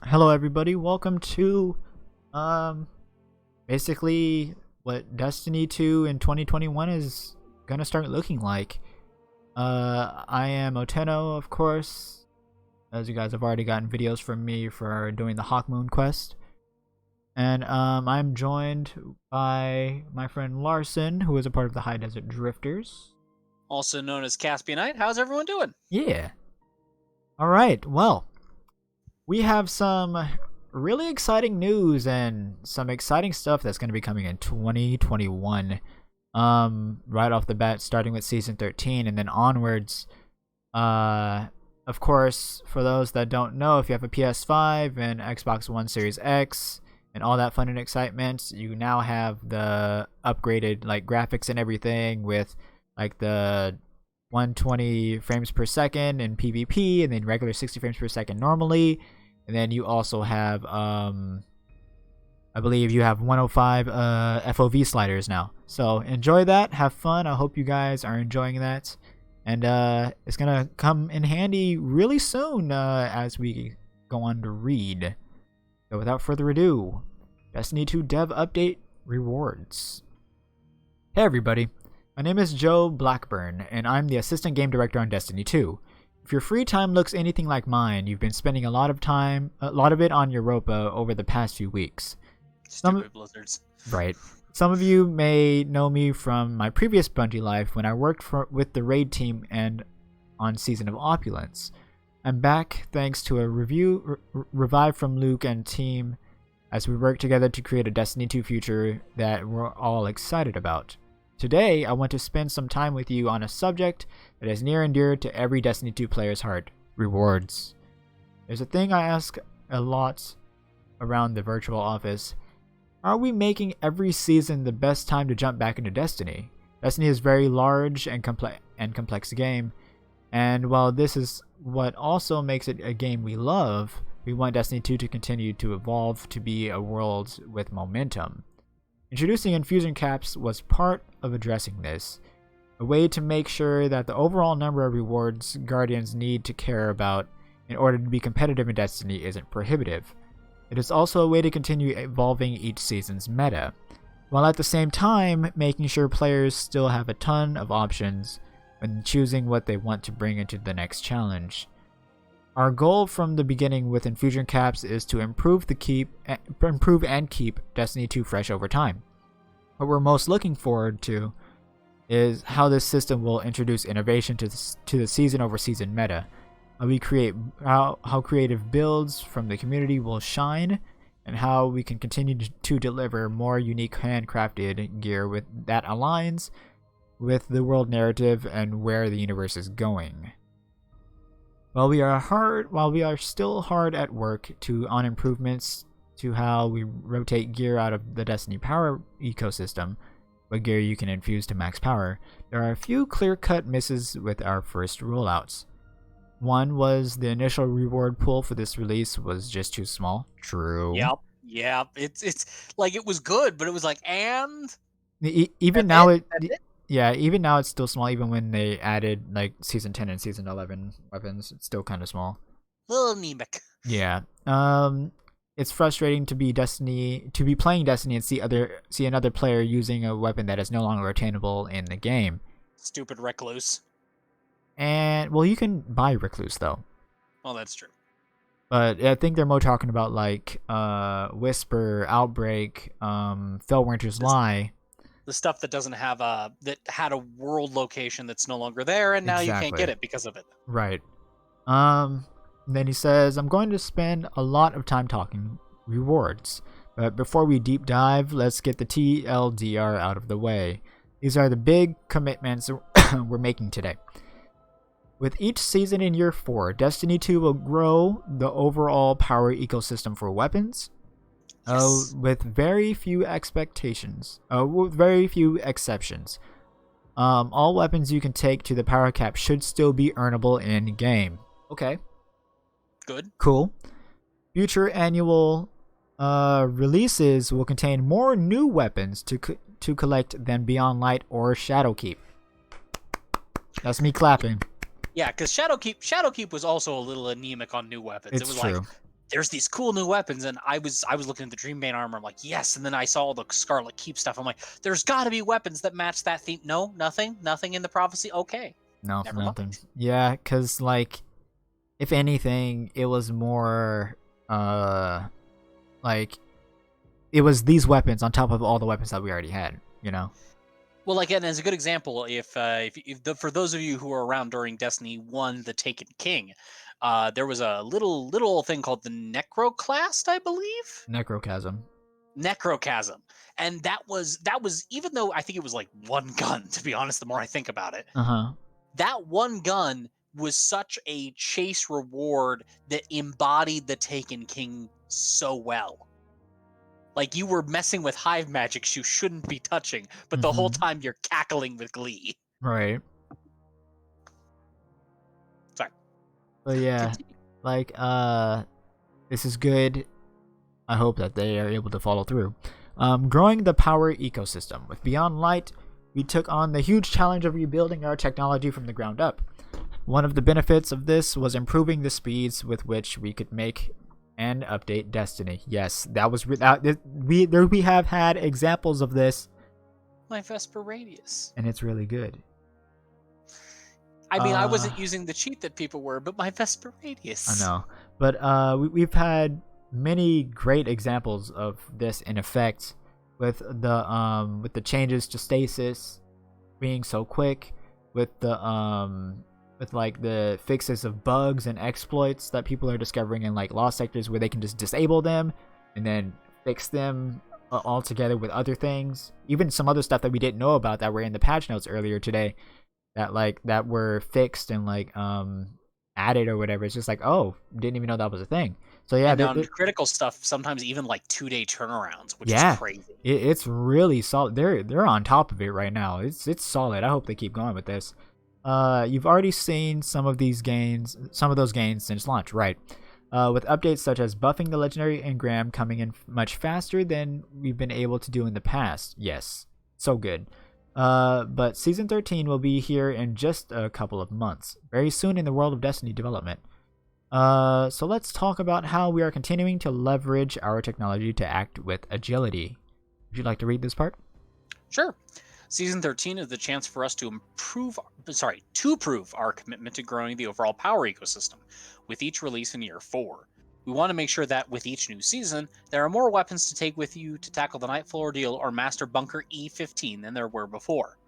Hello everybody, welcome to um basically what Destiny 2 in 2021 is gonna start looking like. I am Oteno, of course, as you guys have already gotten videos from me for doing the Hawkmoon quest. And I'm joined by my friend Larson, who is a part of the High Desert Drifters. Also known as Caspianite. How's everyone doing? Yeah. Alright, well, we have some really exciting news and some exciting stuff that's going to be coming in 2021. Right off the bat, starting with season 13 and then onwards. Of course, for those that don't know, if you have a PS5 and Xbox One Series X and all that fun and excitement, you now have the upgraded like graphics and everything with like the 120 frames per second in PvP and then regular 60 frames per second normally. And then you also have I believe you have 105 FOV sliders now. So enjoy that, have fun. I hope you guys are enjoying that. And it's gonna come in handy really soon as we go on to read. So without further ado, Destiny 2 Dev Update Rewards. Hey everybody, my name is Joe Blackburn, and I'm the Assistant Game Director on Destiny 2. If your free time looks anything like mine, you've been spending a lot of it on Europa over the past few weeks. Stupid blizzards. Right. Some of you may know me from my previous Bungie life when I worked with the raid team and on Season of Opulence. I'm back thanks to a revive from Luke and team as we work together to create a Destiny 2 future that we're all excited about. Today, I want to spend some time with you on a subject that is near and dear to every Destiny 2 player's heart: rewards. There's a thing I ask a lot around the virtual office. Are we making every season the best time to jump back into Destiny? Destiny is a very large and complex game, and while this is what also makes it a game we love, we want Destiny 2 to continue to evolve to be a world with momentum. Introducing infusion caps was part of addressing this, a way to make sure that the overall number of rewards Guardians need to care about in order to be competitive in Destiny isn't prohibitive. It is also a way to continue evolving each season's meta, while at the same time making sure players still have a ton of options when choosing what they want to bring into the next challenge. Our goal from the beginning with infusion caps is to improve and keep Destiny 2 fresh over time. What we're most looking forward to is how this system will introduce innovation to the season over season meta. How creative builds from the community will shine, and how we can continue to deliver more unique handcrafted gear that aligns with the world narrative and where the universe is going. While we are still hard at work on improvements to how we rotate gear out of the Destiny power ecosystem, what gear you can infuse to max power, there are a few clear-cut misses with our first rollouts. One was the initial reward pool for this release was just too small. True. Yep. It's like it was good, but it was like, and even now even now it's still small. Even when they added like season 10 and season 11 weapons, it's still kind of small. Little anemic. Yeah. It's frustrating to be playing Destiny and see another player using a weapon that is no longer attainable in the game. Stupid Recluse. And well, you can buy Recluse though. Well, that's true. But I think they're more talking about like Whisper, Outbreak, Fellwinter's Lie. The stuff that doesn't have that had a world location that's no longer there, and now you can't get it because of it. Right. Then he says, I'm going to spend a lot of time talking rewards. But before we deep dive, let's get the TLDR out of the way. These are the big commitments we're making today. With each season in Year 4, Destiny 2 will grow the overall power ecosystem for weapons, with very few exceptions. All weapons you can take to the power cap should still be earnable in-game. Okay. Good. Cool. Future annual releases will contain more new weapons to collect than Beyond Light or Shadowkeep. That's me clapping. Yeah, because Shadowkeep was also a little anemic on new weapons. It's it was true. like there's these cool new weapons, and I was looking at the Dreambane armor. I'm like, yes, and then I saw all the Scarlet Keep stuff. I'm like, there's got to be weapons that match that theme. No, nothing in the prophecy. Okay, No, never nothing. mind. Yeah, because like, if anything, it was more like it was these weapons on top of all the weapons that we already had. You know. Well, again, as a good example, for those of you who were around during Destiny 1, the Taken King, there was a little thing called the Necroclast, I believe. Necrochasm. Necrochasm. And that was even though I think it was like one gun, to be honest, the more I think about it. Uh-huh. That one gun was such a chase reward that embodied the Taken King so well. Like, you were messing with hive magics you shouldn't be touching, but the whole time you're cackling with glee. Right. Sorry. But yeah, like, this is good. I hope that they are able to follow through. Growing the power ecosystem. With Beyond Light, we took on the huge challenge of rebuilding our technology from the ground up. One of the benefits of this was improving the speeds with which we could make and update Destiny. Yes, that was we have had examples of this, My Vesper Radius. and it's really good. I mean, I wasn't using the cheat that people were, but my Vesper Radius. I know, but we've had many great examples of this in effect with the changes to stasis being so quick, with the fixes of bugs and exploits that people are discovering in like lost sectors, where they can just disable them and then fix them all together with other things. Even some other stuff that we didn't know about that were in the patch notes earlier today, that were fixed and added or whatever. It's just like, oh, didn't even know that was a thing. So yeah, and on critical stuff, sometimes even like 2-day turnarounds, which is crazy. It's really solid. They're on top of it right now. It's solid. I hope they keep going with this. You've already seen some of those gains since launch, right? With updates such as buffing the legendary engram coming in much faster than we've been able to do in the past. Yes, so good. But Season 13 will be here in just a couple of months, very soon in the world of Destiny development. So let's talk about how we are continuing to leverage our technology to act with agility. Would you like to read this part? Sure. Season 13 is the chance for us to prove our commitment to growing the overall power ecosystem with each release in year 4. We want to make sure that with each new season, there are more weapons to take with you to tackle the Nightfall Ordeal or Master Bunker E15 than there were before.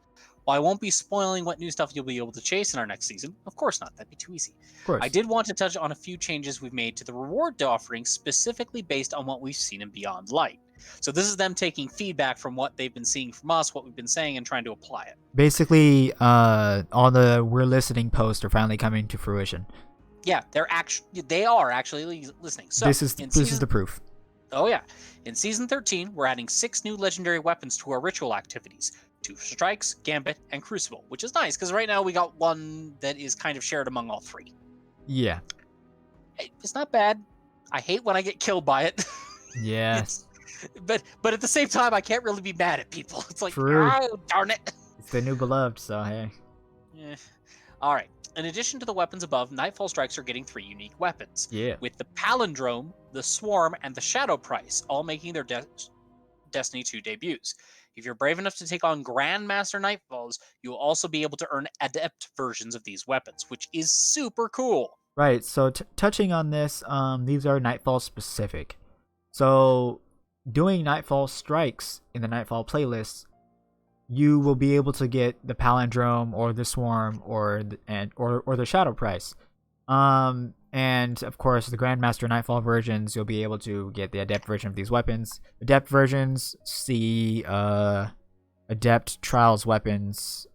While I won't be spoiling what new stuff you'll be able to chase in our next season, of course not, that'd be too easy. Of course. I did want to touch on a few changes we've made to the reward offerings, specifically based on what we've seen in Beyond Light. So this is them taking feedback from what they've been seeing from us, what we've been saying, and trying to apply it. Basically, all the "we're listening" posts are finally coming to fruition. Yeah, they are actually listening. So this is the proof. Oh yeah. In Season 13, we're adding 6 new legendary weapons to our ritual activities. 2 Strikes, Gambit, and Crucible, which is nice, because right now we got one that is kind of shared among all 3. Yeah. It's not bad. I hate when I get killed by it. Yeah. But at the same time, I can't really be mad at people. It's like, True. Oh, darn it. It's the new beloved, so hey. Yeah. All right. In addition to the weapons above, Nightfall Strikes are getting 3 unique weapons. Yeah. With the Palindrome, the Swarm, and the Shadow Price all making their Destiny 2 debuts. If you're brave enough to take on Grandmaster Nightfalls, you'll also be able to earn adept versions of these weapons, which is super cool. Right, so touching on this, these are Nightfall specific. So doing Nightfall Strikes in the Nightfall playlist, you will be able to get the Palindrome or the Swarm or the Shadow Price. And of course, the Grandmaster Nightfall versions, you'll be able to get the Adept version of these weapons. Adept versions see Adept Trials weapons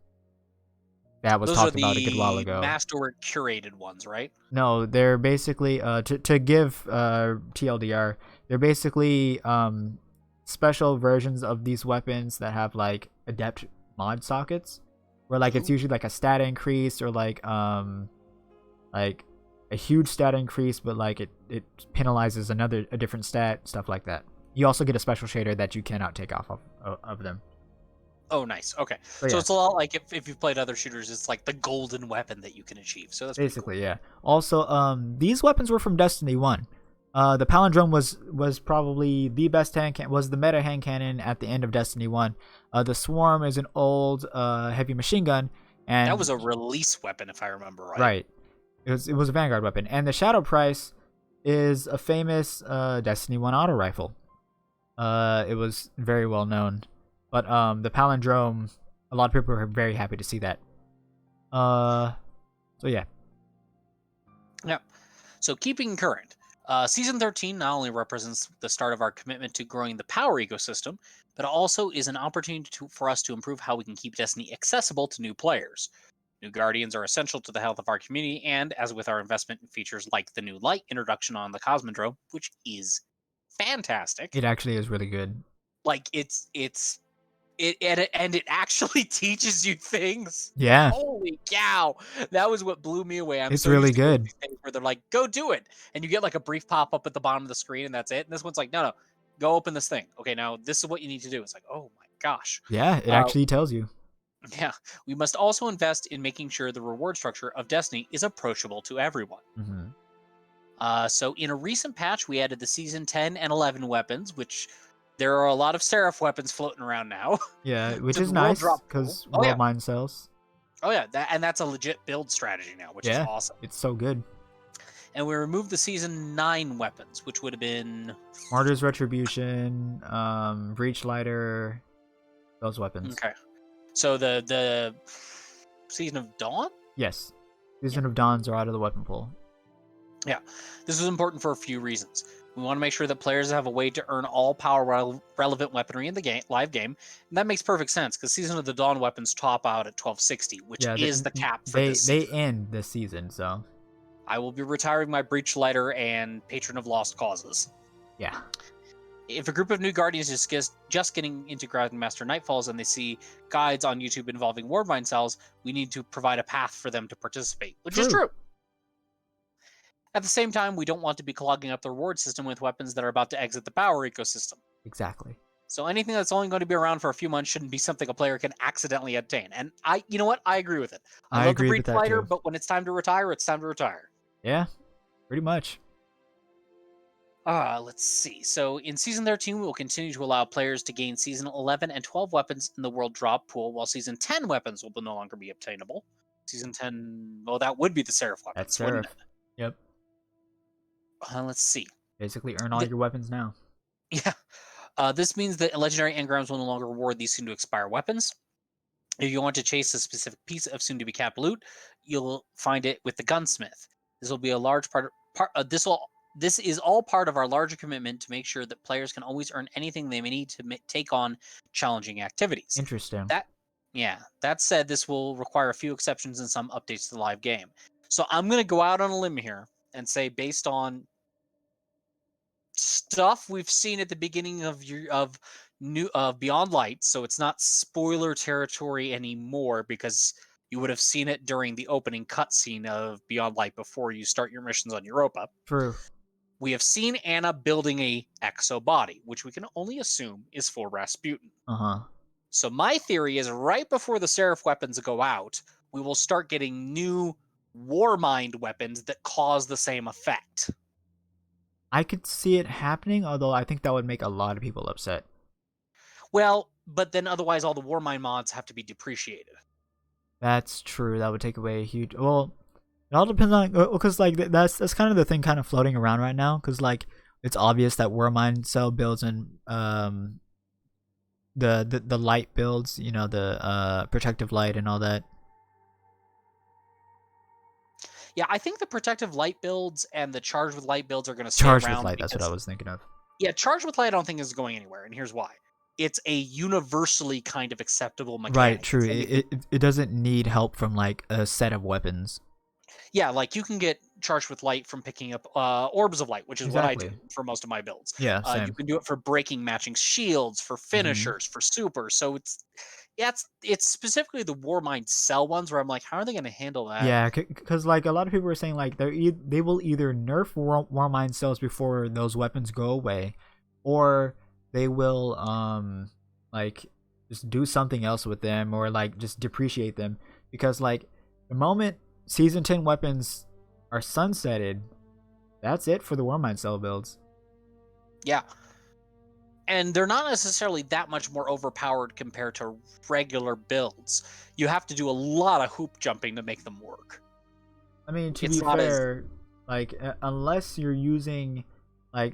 that was talked about a good while ago. Those are the Masterwork curated ones, right? No, they're basically to give TLDR. They're basically special versions of these weapons that have like Adept mod sockets, where like it's usually like a stat increase or like a huge stat increase, but like it penalizes a different stat, stuff like that. You also get a special shader that you cannot take off of them. Oh, nice. Okay. So It's a lot like if you've played other shooters, it's like the golden weapon that you can achieve. So that's basically cool. Yeah. Also, these weapons were from Destiny 1. The Palindrome was probably the best was the meta hand cannon at the end of Destiny 1. The Swarm is an old heavy machine gun, and That was a release weapon, if I remember right. right. It was a Vanguard weapon, and the Shadow Price is a famous Destiny 1 auto rifle. It was very well known, but the Palindrome, a lot of people are very happy to see that. So yeah. Yeah. So keeping current, Season 13 not only represents the start of our commitment to growing the power ecosystem, but also is an opportunity for us to improve how we can keep Destiny accessible to new players. New Guardians are essential to the health of our community, and as with our investment in features like the new light introduction on the Cosmodrome, which is fantastic. It actually is really good. Like and it actually teaches you things. Yeah. Holy cow. That was what blew me away. It's really good. Where they're like, go do it. And you get like a brief pop up at the bottom of the screen and that's it. And this one's like, no, go open this thing. Okay, now this is what you need to do. It's like, oh my gosh. Yeah, it actually tells you. Yeah. We must also invest in making sure the reward structure of Destiny is approachable to everyone. Mm-hmm. So in a recent patch, we added the Season 10 and 11 weapons, which there are a lot of Seraph weapons floating around now. Yeah, which is nice because World Mine sells. Oh yeah, that's a legit build strategy now, which is awesome. It's so good. And we removed the Season 9 weapons, which would have been Martyr's Retribution, Breach Lighter, those weapons. Okay. So the Season of Dawn? Yes. Season of Dawns are out of the weapon pool. Yeah. This is important for a few reasons. We want to make sure that players have a way to earn all power relevant weaponry in the live game. And that makes perfect sense because Season of the Dawn weapons top out at 1260, which is the cap for this season. They end this season, so I will be retiring my Breach Lighter and Patron of Lost Causes. Yeah. If a group of new Guardians is just getting into Grandmaster Nightfalls and they see guides on YouTube involving Warmind cells, we need to provide a path for them to participate, which is true. At the same time, we don't want to be clogging up the reward system with weapons that are about to exit the power ecosystem. Exactly. So anything that's only going to be around for a few months shouldn't be something a player can accidentally obtain. And you know what? I agree with it. I love the Breach Lighter, but when it's time to retire, it's time to retire. Yeah, pretty much. Let's see. So in Season 13, we will continue to allow players to gain Season 11 and 12 weapons in the world drop pool, while Season 10 weapons will no longer be obtainable. Season 10, well, that would be the Seraph weapons. That's Seraph. Yep. Let's see. Basically earn all your weapons now. Yeah. This means that legendary engrams will no longer reward these soon-to-expire weapons. If you want to chase a specific piece of soon-to-be-capped loot, you'll find it with the gunsmith. This will be a large This is all part of our larger commitment to make sure that players can always earn anything they may need to take on challenging activities. Interesting. That said, this will require a few exceptions and some updates to the live game. So I'm going to go out on a limb here and say, based on stuff we've seen at the beginning of Beyond Light, so it's not spoiler territory anymore because you would have seen it during the opening cutscene of Beyond Light before you start your missions on Europa. True. We have seen Anna building a exo body, which we can only assume is for Rasputin. So my theory is right before the Seraph weapons go out, we will start getting new Warmind weapons that cause the same effect. I could see it happening, although I think that would make a lot of people upset. Well, but then otherwise all the Warmind mods have to be depreciated. That's true. That would take away a huge... Well, it all depends on... Because, like, that's kind of the thing kind of floating around right now. Because, like, it's obvious that Warmind cell builds and the light builds, you know, the protective light and all that. Yeah, I think the protective light builds and the charged with light builds are going to stay Charged around. with light, that's what I was thinking of. Yeah, charged with light I don't think is going anywhere, and here's why. It's a universally kind of acceptable mechanic. Right, true. It doesn't need help from, like, a set of weapons. Yeah, like, you can get charged with light from picking up orbs of light, which is what I do for most of my builds. Yeah, same. You can do it for breaking matching shields, for finishers, for super. So it's specifically the Warmind cell ones where I'm like, how are they going to handle that? Yeah, because like a lot of people are saying like they will either nerf Warmind cells before those weapons go away, or they will like just do something else with them, or like just depreciate them, because like the moment Season 10 weapons are sunsetted, that's it for the Warmind Cell builds. Yeah. And they're not necessarily that much more overpowered compared to regular builds. You have to do a lot of hoop jumping to make them work. I mean, to be fair, like unless you're using like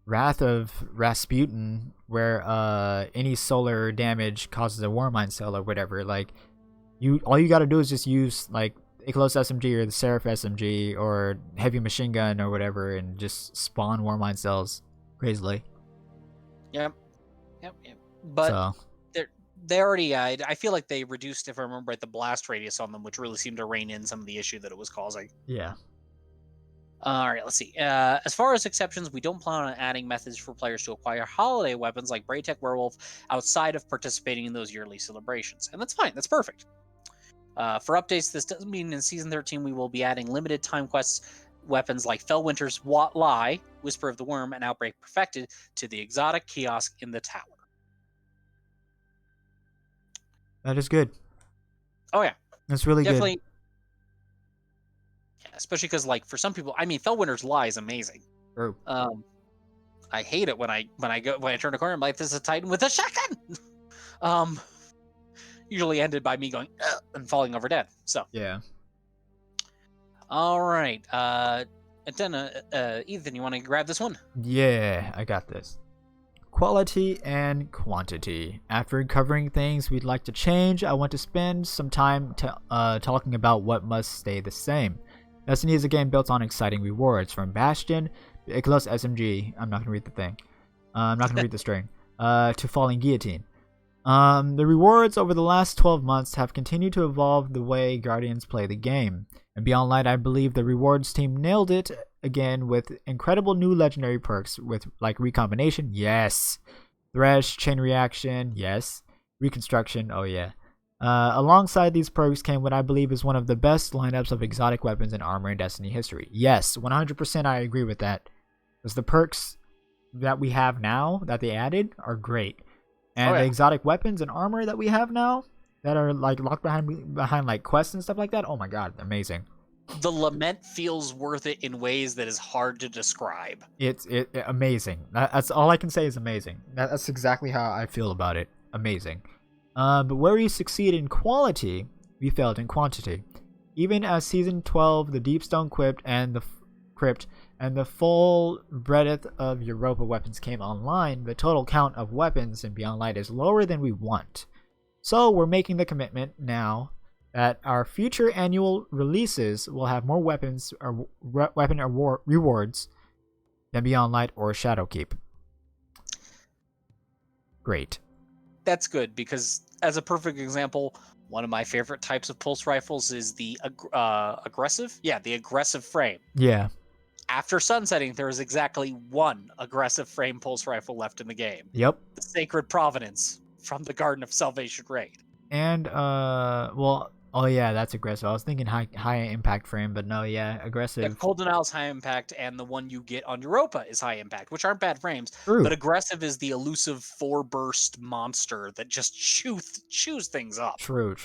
Wrath of Rasputin, where any solar damage causes a Warmind Cell or whatever, like all you got to do is just use like Ichlos SMG or the Seraph SMG or heavy machine gun or whatever, and just spawn Warmind Cells crazily. Yep. But so, they already, I feel like they reduced, if I remember right, the blast radius on them, which really seemed to rein in some of the issue that it was causing. Yeah. All right, let's see. As far as exceptions, we don't plan on adding methods for players to acquire holiday weapons like Braytech Werewolf outside of participating in those yearly celebrations. And that's fine. That's perfect. For updates, this doesn't mean in Season 13 we will be adding limited time quests weapons like Fellwinter's Wat Lie, Whisper of the Worm, and Outbreak Perfected to the exotic kiosk in the tower. That is good. Oh, yeah. That's really Definitely, good. Yeah, especially because, like, for some people, I mean, Fellwinter's Lie is amazing. True. I hate it when I turn a corner, I'm like, this is a Titan with a shotgun! Usually ended by me going, ugh, and falling over dead. So. Yeah. All right. Then, Ethan, you want to grab this one? Yeah, I got this. Quality and quantity. After covering things we'd like to change, I want to spend some time talking about what must stay the same. Destiny is a game built on exciting rewards, from Bastion, Ichlos SMG, I'm not going to read the thing, I'm not going to read the string, to Falling Guillotine. The rewards over the last 12 months have continued to evolve the way Guardians play the game. And Beyond Light, I believe the rewards team nailed it again with incredible new legendary perks with like Recombination, yes. Thresh, Chain Reaction, yes. Reconstruction, oh yeah. Alongside these perks came what I believe is one of the best lineups of exotic weapons and armor in Destiny history. Yes, 100% I agree with that. Because the perks that we have now, that they added, are great. And the exotic weapons and armor that we have now, that are like locked behind like quests and stuff like that, oh my god, amazing. The Lament feels worth it in ways that is hard to describe. It's amazing. That's all I can say is amazing. That's exactly how I feel about it. Amazing. But where we succeed in quality, we failed in quantity. Even as Season 12, the Deepstone Crypt and the full breadth of Europa weapons came online, the total count of weapons in Beyond Light is lower than we want. So we're making the commitment now that our future annual releases will have more weapons or rewards than Beyond Light or Shadowkeep. Great. That's good, because as a perfect example, one of my favorite types of pulse rifles is the aggressive. Yeah, the aggressive frame. Yeah. After sunsetting, there is exactly one aggressive frame pulse rifle left in the game. Yep. The Sacred Providence from the Garden of Salvation raid. And well, oh yeah, that's aggressive. I was thinking high impact frame, but no, yeah, aggressive. Yeah, Cold Denial's high impact, and the one you get on Europa is high impact, which aren't bad frames. True. But aggressive is the elusive 4-burst monster that just chews things up. True.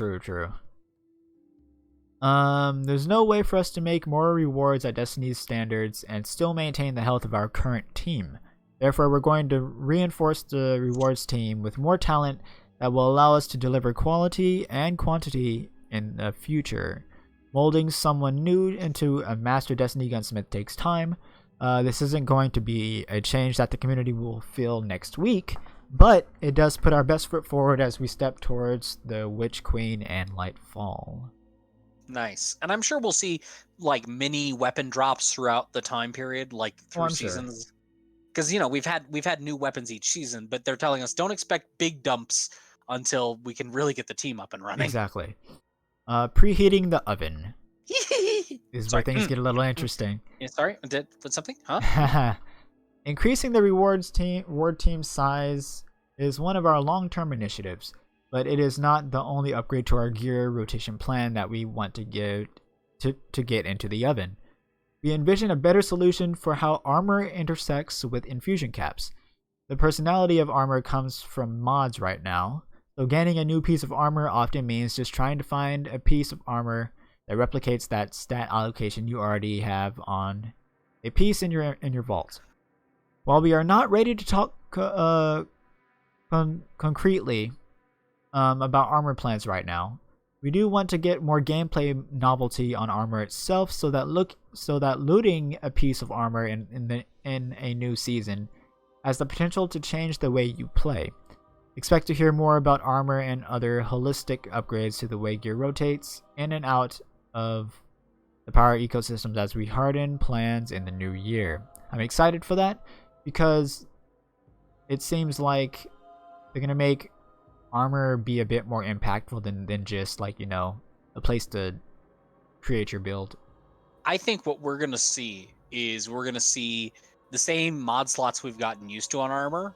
There's no way for us to make more rewards at Destiny's standards and still maintain the health of our current team. Therefore, we're going to reinforce the rewards team with more talent that will allow us to deliver quality and quantity in the future. Molding someone new into a master Destiny gunsmith takes time. This isn't going to be a change that the community will feel next week, but it does put our best foot forward as we step towards the Witch Queen and Lightfall. Nice. And I'm sure we'll see like mini weapon drops throughout the time period, like through seasons. Because we've had new weapons each season, but they're telling us don't expect big dumps until we can really get the team up and running. Exactly. Preheating the oven is where things get a little interesting. Yeah, sorry, did put something? Huh? Increasing the reward team size is one of our long-term initiatives, but it is not the only upgrade to our gear rotation plan that we want to get into the oven. We envision a better solution for how armor intersects with infusion caps. The personality of armor comes from mods right now, so gaining a new piece of armor often means just trying to find a piece of armor that replicates that stat allocation you already have on a piece in your vault. While we are not ready to talk concretely about armor plans right now, we do want to get more gameplay novelty on armor itself, so that looting a piece of armor in a new season has the potential to change the way you play. Expect to hear more about armor and other holistic upgrades to the way gear rotates in and out of the power ecosystems as we harden plans in the new year. I'm excited for that because it seems like they're going to make armor be a bit more impactful than just like, a place to create your build. I think what we're going to see is we're going to see the same mod slots we've gotten used to on armor,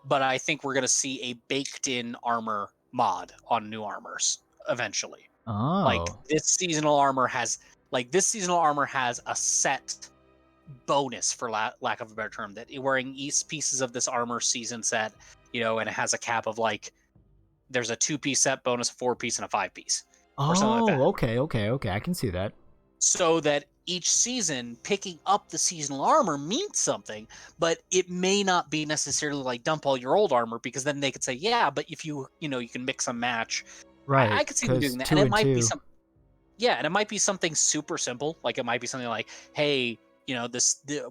but I think we're going to see a baked-in armor mod on new armors eventually. Oh. Like this seasonal armor has a set bonus, for lack of a better term, that wearing each pieces of this armor season set, and it has a cap of like, there's a 2-piece set bonus, a 4-piece, and a 5-piece. Or something like that. Okay. I can see that. So that each season, picking up the seasonal armor means something, but it may not be necessarily like dump all your old armor, because then they could say, yeah, but if you can mix and match. Right. I could see them doing that. And it might be and it might be something super simple. Like it might be something like, hey,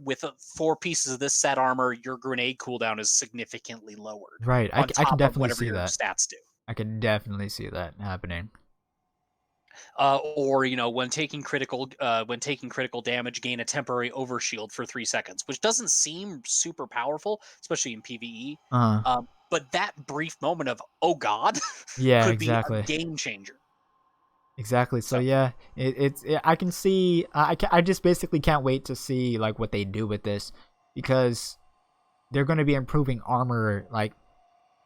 with 4 pieces of this set armor, your grenade cooldown is significantly lowered. Right. I can definitely see your that. Stats do. I can definitely see that happening. Or when taking critical damage, gain a temporary overshield for 3 seconds, which doesn't seem super powerful, especially in PvE. But that brief moment of oh god, could be a game changer. Exactly. So yeah, I can see. I just basically can't wait to see like what they do with this, because they're going to be improving armor like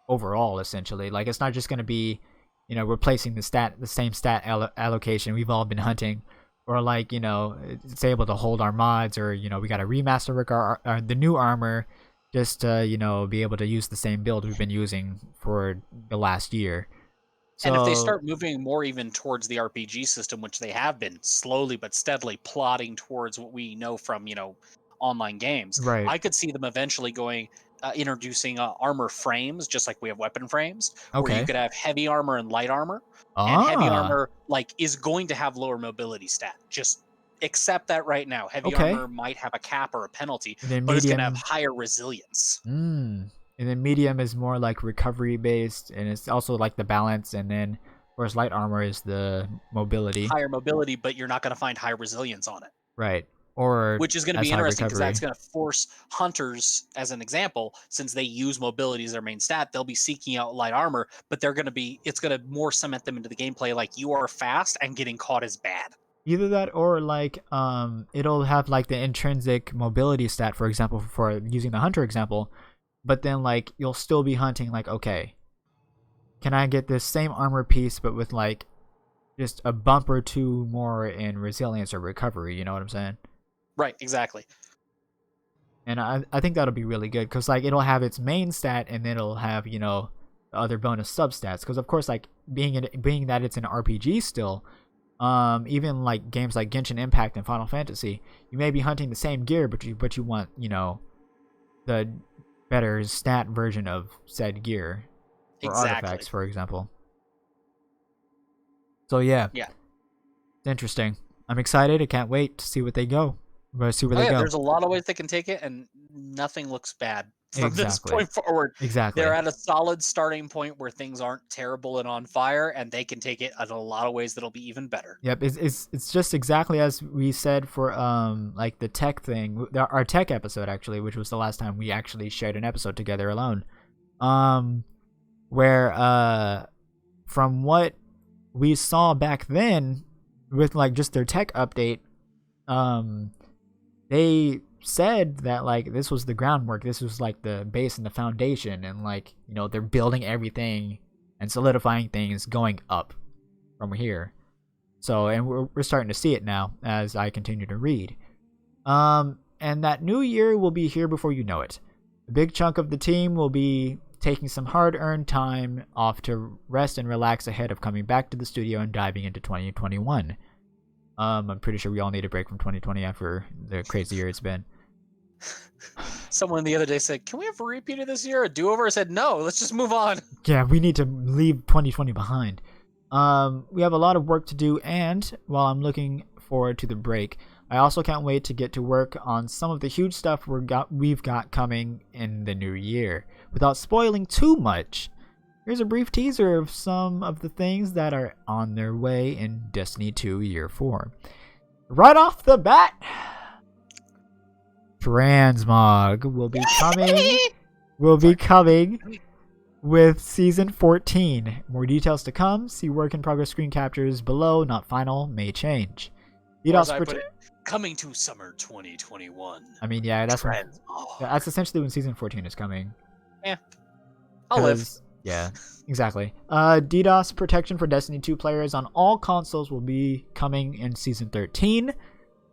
overall. Essentially, like it's not just going to be, replacing the same stat allocation we've all been hunting, or like it's able to hold our mods, or we got to remaster the new armor just to be able to use the same build we've been using for the last year. And if they start moving more even towards the RPG system, which they have been slowly but steadily plotting towards what we know from, online games, right. I could see them eventually introducing armor frames, just like we have weapon frames, where you could have heavy armor and light armor. And heavy armor is going to have lower mobility stat. Just accept that right now. Heavy armor might have a cap or a penalty, but it's going to have higher resilience. And then medium is more like recovery based, and it's also like the balance. And then whereas light armor is the mobility. Higher mobility, but you're not going to find high resilience on it. Right. Which is going to be interesting, because that's going to force hunters, as an example, since they use mobility as their main stat, they'll be seeking out light armor, but it's going to more cement them into the gameplay like you are fast and getting caught is bad. Either that, or like it'll have like the intrinsic mobility stat, for example, for using the hunter example. But then, like, you'll still be hunting, like, okay, can I get this same armor piece, but with, like, just a bump or two more in resilience or recovery, you know what I'm saying? Right, exactly. And I think that'll be really good, because, like, it'll have its main stat, and then it'll have, the other bonus substats. Because, of course, like, being that it's an RPG still, even, like, games like Genshin Impact and Final Fantasy, you may be hunting the same gear, but you want, the better stat version of said gear or artifacts, for example. So yeah, it's interesting. I'm excited. I can't wait to see what they go. See where they go. There's a lot of ways they can take it, and nothing looks bad from this point forward. Exactly. They're at a solid starting point where things aren't terrible and on fire, and they can take it in a lot of ways that'll be even better. Yep, it's just exactly as we said for like the tech thing, our tech episode actually, which was the last time we actually shared an episode together alone. Where from what we saw back then with like just their tech update, they said that like this was the groundwork, this was like the base and the foundation, and like they're building everything and solidifying things going up from here. So, and we're starting to see it now as I continue to read. And that new year will be here before you know it. A big chunk of the team will be taking some hard-earned time off to rest and relax ahead of coming back to the studio and diving into 2021. I'm pretty sure we all need a break from 2020 after the crazy year it's been. Someone the other day said, "Can we have a repeat of this year? A do-over?" I said, "No, let's just move on." Yeah, we need to leave 2020 behind. We have a lot of work to do, and while I'm looking forward to the break, I also can't wait to get to work on some of the huge stuff we've got coming in the new year. Without spoiling too much, here's a brief teaser of some of the things that are on their way in Destiny 2 Year 4. Right off the bat, Transmog will be coming with Season 14. More details to come. See work in progress screen captures below. Not final. May change. Coming to summer 2021. I mean, yeah, that's essentially when Season 14 is coming. Yeah. I'll live. Yeah, exactly. DDoS protection for Destiny 2 players on all consoles will be coming in Season 13.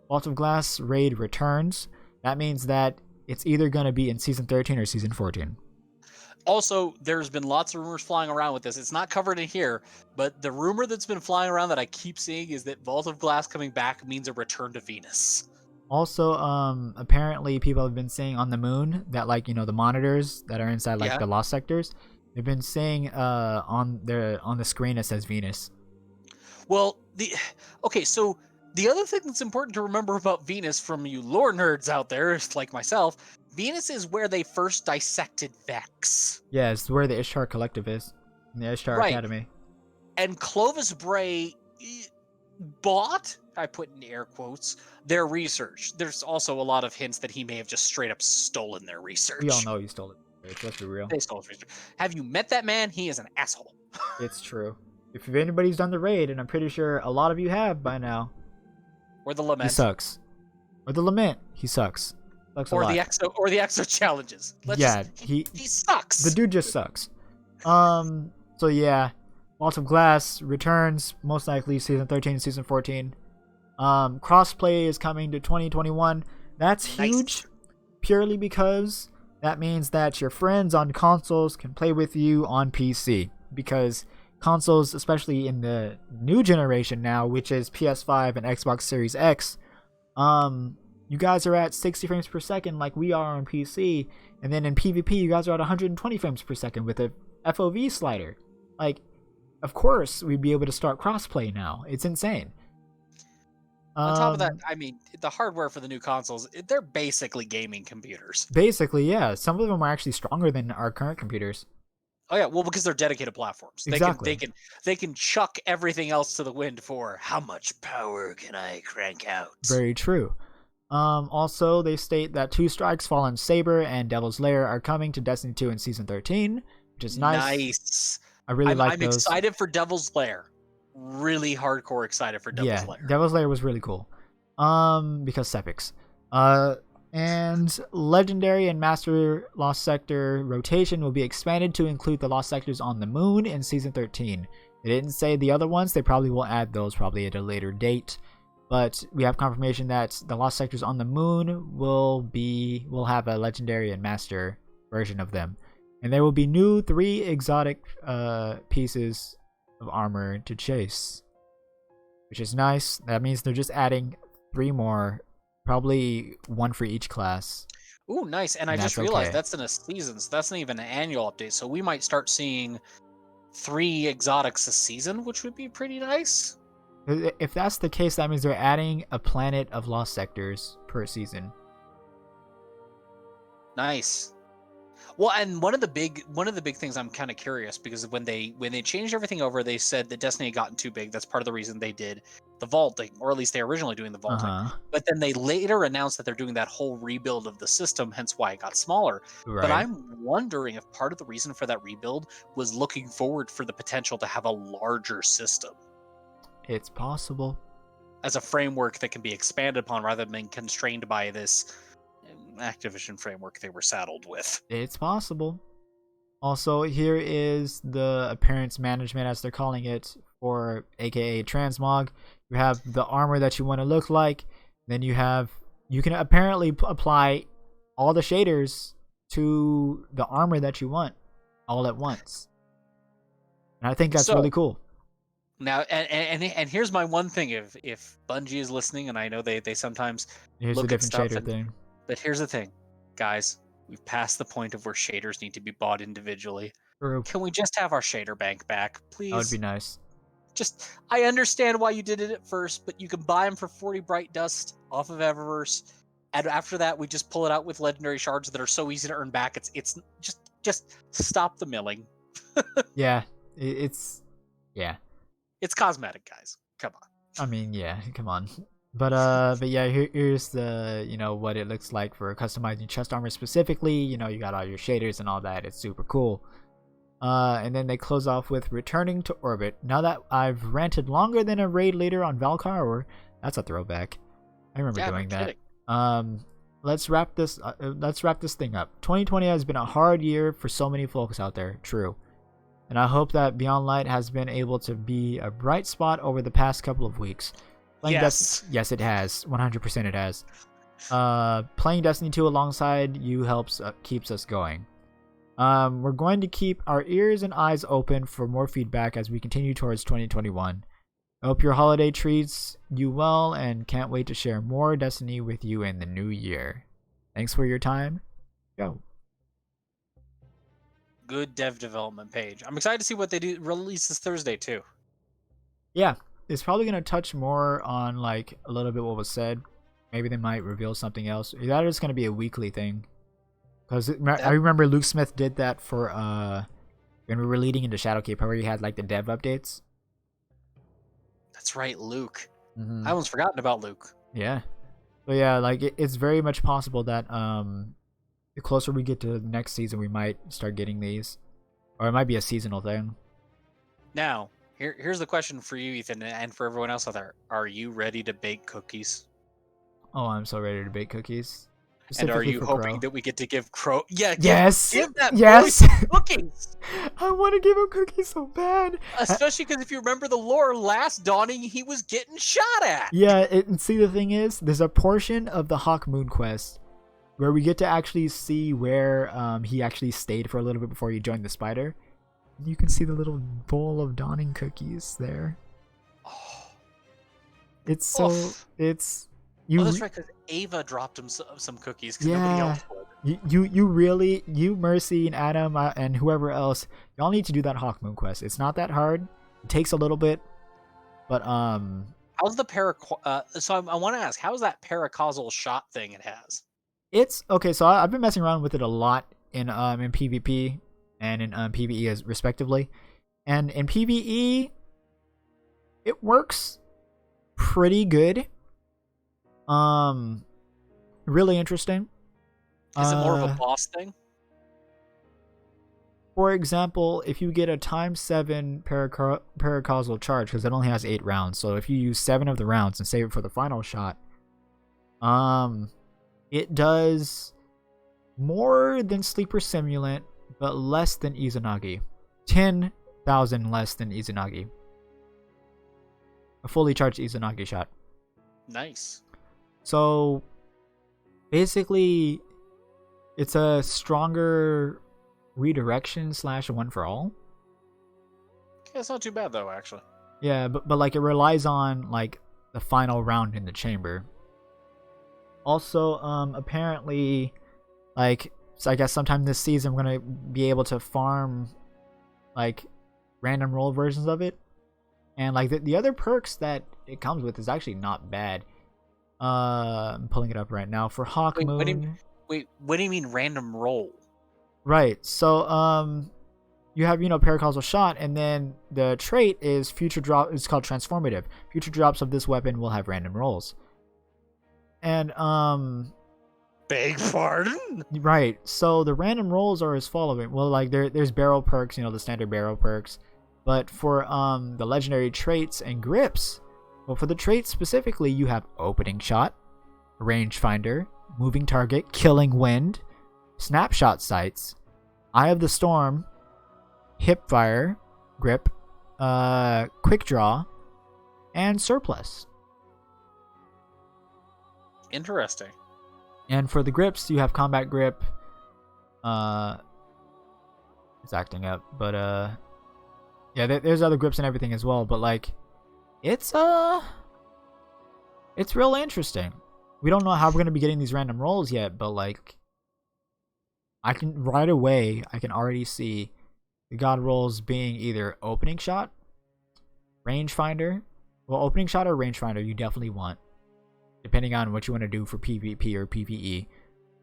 Vault of Glass raid returns. That means that it's either going to be in Season 13 or Season 14. Also, there's been lots of rumors flying around with this. It's not covered in here, but the rumor that's been flying around that I keep seeing is that Vault of Glass coming back means a return to Venus. Also, apparently people have been saying on the moon that, like, you know, the monitors that are inside, like, the lost sectors, they've been saying on the screen it says Venus. Well, so the other thing that's important to remember about Venus from you lore nerds out there, like myself, Venus is where they first dissected Vex. Yeah, it's where the Ishtar Collective is, in the Ishtar Academy. And Clovis Bray bought, I put in air quotes, their research. There's also a lot of hints that he may have just straight up stolen their research. We all know he stole it. Let's be real. They stole his research. Have you met that man? He is an asshole. It's true. If anybody's done the raid, and I'm pretty sure a lot of you have by now, or the Lament. He sucks. Or the Lament. He sucks. Or the exo challenges. He sucks. The dude just sucks. So yeah, Vault of Glass returns most likely Season 13, Season 14. Crossplay is coming to 2021. That's huge, purely because that means that your friends on consoles can play with you on PC. Because consoles, especially in the new generation now, which is PS5 and Xbox Series X, you guys are at 60 frames per second like we are on PC, and then in PvP you guys are at 120 frames per second with a FOV slider. Like, of course we'd be able to start crossplay now. It's insane. On top of that, I mean, the hardware for the new consoles, they're basically gaming computers. Basically, yeah. Some of them are actually stronger than our current computers. Oh yeah, well, because they're dedicated platforms. Exactly. They can chuck everything else to the wind for how much power can I crank out? Very true. Also, they state that Two Strikes, Fallen Saber, and Devil's Lair are coming to Destiny 2 in Season 13, which is nice. Nice. I really like I'm those. excited for Devil's Lair. Really hardcore excited for Devil's Lair. Devil's Lair was really cool. Because Sepix. And Legendary and Master Lost Sector rotation will be expanded to include the Lost Sectors on the Moon in Season 13. They didn't say the other ones. They probably will add those probably at a later date. But we have confirmation that the Lost Sectors on the Moon will have a Legendary and Master version of them. And there will be new 3 exotic pieces of armor to chase, which is nice. That means they're just adding 3 more, probably 1 for each class. Ooh, nice. And I just realized that's in a season, so that's not even an annual update. So we might start seeing 3 exotics a season, which would be pretty nice. If that's the case, that means they're adding a planet of Lost Sectors per season. Nice. Well, and one of the big things I'm kind of curious, because when they changed everything over, they said that Destiny had gotten too big. That's part of the reason they did the vaulting, or at least they were originally doing the vaulting. But then they later announced that they're doing that whole rebuild of the system, hence why it got smaller. Right. But I'm wondering if part of the reason for that rebuild was looking forward for the potential to have a larger system. It's possible. As a framework that can be expanded upon rather than being constrained by this Activision framework they were saddled with. It's possible. Also, here is the appearance management, as they're calling it, for aka Transmog. You have the armor that you want to look like. Then you can apparently apply all the shaders to the armor that you want all at once. And I think that's really cool. Now, and here's my one thing: if Bungie is listening, and I know they sometimes Here's a look at different stuff, shader thing. but here's the thing, guys, we've passed the point of where shaders need to be bought individually. True. Can we just have our shader bank back, please? That would be nice. Just, I understand why you did it at first, but you can buy them for 40 Bright Dust off of Eververse, and after that, we just pull it out with legendary shards that are so easy to earn back. It's just stop the milling. Yeah, it's yeah. It's cosmetic, guys. Come on. I mean, yeah, come on. But yeah, here's the what it looks like for customizing chest armor specifically. You got all your shaders and all that. It's super cool. And then they close off with returning to orbit. Now that I've ranted longer than a raid leader on Valkyrie, that's a throwback. I remember doing that. Let's wrap this thing up. 2020 has been a hard year for so many folks out there. True. And I hope that Beyond Light has been able to be a bright spot over the past couple of weeks. Yes. Yes, it has. 100% it has. Playing Destiny 2 alongside you keeps us going. We're going to keep our ears and eyes open for more feedback as we continue towards 2021. I hope your holiday treats you well and can't wait to share more Destiny with you in the new year. Thanks for your time. Go. Good dev development page. I'm excited to see what they do release this Thursday too. Yeah, it's probably going to touch more on like a little bit what was said. Maybe they might reveal something else. That is going to be a weekly thing. Because I remember Luke Smith did that for when we were leading into Shadowkeep, where he had like the dev updates. That's right, Luke. Mm-hmm. I almost forgotten about Luke. Yeah. So yeah, like it's very much possible that the closer we get to the next season, we might start getting these, or it might be a seasonal thing. Now, here's the question for you, Ethan, and for everyone else out there: are you ready to bake cookies? Oh, I'm so ready to bake cookies. And are you hoping that we get to give Crow? Yeah. Yes. Give that yes. boy cookies. I want to give him cookies so bad. Especially because if you remember the lore, last dawning he was getting shot at. Yeah. And see, the thing is, there's a portion of the Hawk Moon quest where we get to actually see where he actually stayed for a little bit before he joined the spider. You can see the little bowl of dawning cookies there. Oh. It's so Oof. it's. That's right, because Ava dropped him some cookies because nobody else would. You Mercy and Adam and whoever else, y'all need to do that Hawk Moon quest. It's not that hard. It takes a little bit, but how's the so I want to ask, how's that paracausal shot thing it has? It's okay. So I've been messing around with it a lot in PvP and in PvE as respectively, and in PvE, it works pretty good. Really interesting. Is it more of a boss thing? For example, if you get a ×7 paracausal charge, because it only has 8 rounds, so if you use 7 of the rounds and save it for the final shot, it does more than Sleeper Simulant, but less than Izanagi. 10,000 less than Izanagi. A fully charged Izanagi shot. Nice. So basically, it's a stronger redirection / one for all. Yeah, it's not too bad though, actually. Yeah, but like it relies on like the final round in the chamber. Also, apparently, like, so I guess sometime this season we're gonna be able to farm like random roll versions of it, and like the other perks that it comes with is actually not bad. I'm pulling it up right now for Hawk Moon. What do you mean random roll? Right. So you have paracausal shot, and then the trait is future drop. It's called transformative. Future drops of this weapon will have random rolls. And beg pardon? Right. So the random rolls are as following. Well, like there's barrel perks, the standard barrel perks, but for the legendary traits and grips. Well, for the traits specifically, you have Opening Shot, Rangefinder, Moving Target, Killing Wind, Snapshot Sights, Eye of the Storm, Hipfire, Grip, Quick Draw, and Surplus. Interesting. And for the grips, you have Combat Grip. It's acting up, but Yeah, there's other grips and everything as well, but like, it's real interesting. We don't know how we're gonna be getting these random rolls yet, but like, I can right away, I can already see the god rolls being either opening shot, rangefinder. Well, opening shot or rangefinder, you definitely want, depending on what you want to do for PvP or PvE.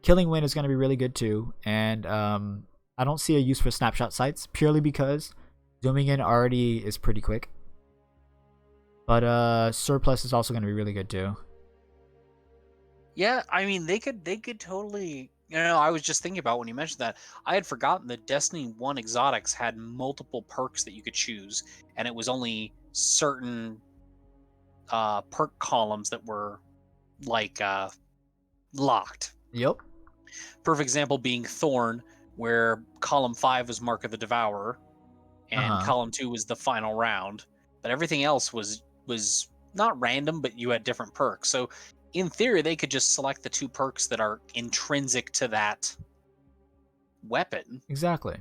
Killing Wind is going to be really good too, and I don't see a use for snapshot sights purely because zooming in already is pretty quick. But surplus is also going to be really good too. Yeah, I mean they could totally. I was just thinking about when you mentioned that. I had forgotten that Destiny 1 exotics had multiple perks that you could choose, and it was only certain perk columns that were like locked. Yep. Perfect example being Thorn, where column 5 was Mark of the Devourer, and column 2 was the final round. But everything else was not random, but you had different perks. So in theory, they could just select the 2 perks that are intrinsic to that weapon. Exactly.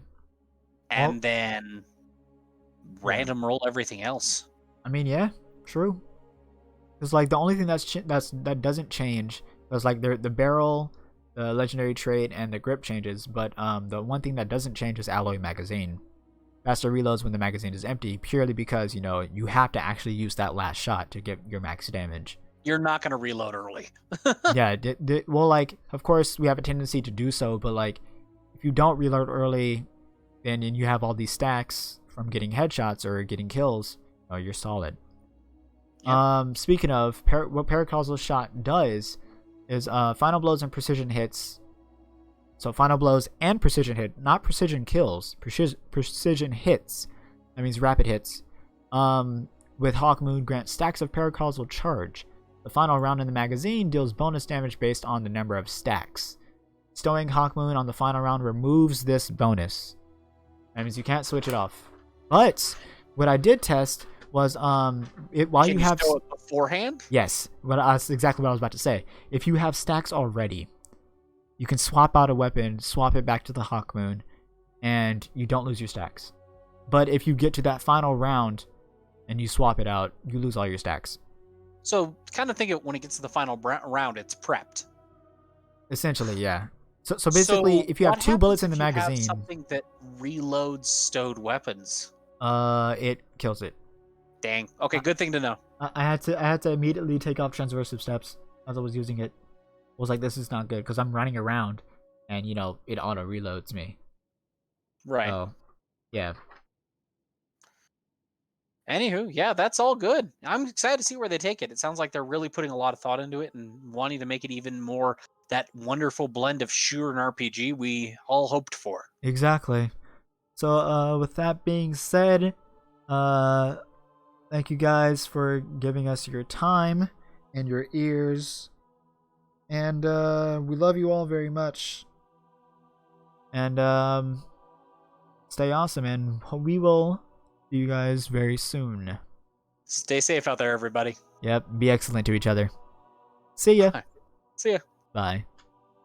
And then random roll everything else. I mean, yeah, true. Because like the only thing that doesn't change is like the barrel, the legendary trait, and the grip changes. But the one thing that doesn't change is alloy magazine. Faster reloads when the magazine is empty, purely because you have to actually use that last shot to get your max damage. You're not gonna reload early. Yeah, well, like of course we have a tendency to do so, but like if you don't reload early, then you have all these stacks from getting headshots or getting kills. Oh, you're solid. Yep. Speaking of what Paracausal Shot does is final blows and precision hits. So final blows and precision hit, not precision kills, precision hits. That means rapid hits. With Hawkmoon grant stacks of Paracausal charge. The final round in the magazine deals bonus damage based on the number of stacks. Stowing Hawkmoon on the final round removes this bonus. That means you can't switch it off. But what I did test was while Can you have stow it beforehand? Yes, but that's exactly what I was about to say. If you have stacks already, you can swap out a weapon, swap it back to the Hawkmoon, and you don't lose your stacks. But if you get to that final round and you swap it out, you lose all your stacks. So kind of think of when it gets to the final round, it's prepped. Essentially, yeah. So basically, if you have 2 bullets in the magazine, have something that reloads stowed weapons, it kills it. Dang. Okay, good thing to know. I had to immediately take off transversive steps as I was using it. I was like, this is not good because I'm running around, and it auto reloads me. Right. So, yeah. Anywho, yeah, that's all good. I'm excited to see where they take it. It sounds like they're really putting a lot of thought into it and wanting to make it even more that wonderful blend of shooter and RPG we all hoped for. Exactly. So, with that being said, thank you guys for giving us your time and your ears. And we love you all very much. And stay awesome, and we will see you guys very soon. Stay safe out there, everybody. Yep, be excellent to each other. See ya. Bye. See ya. Bye.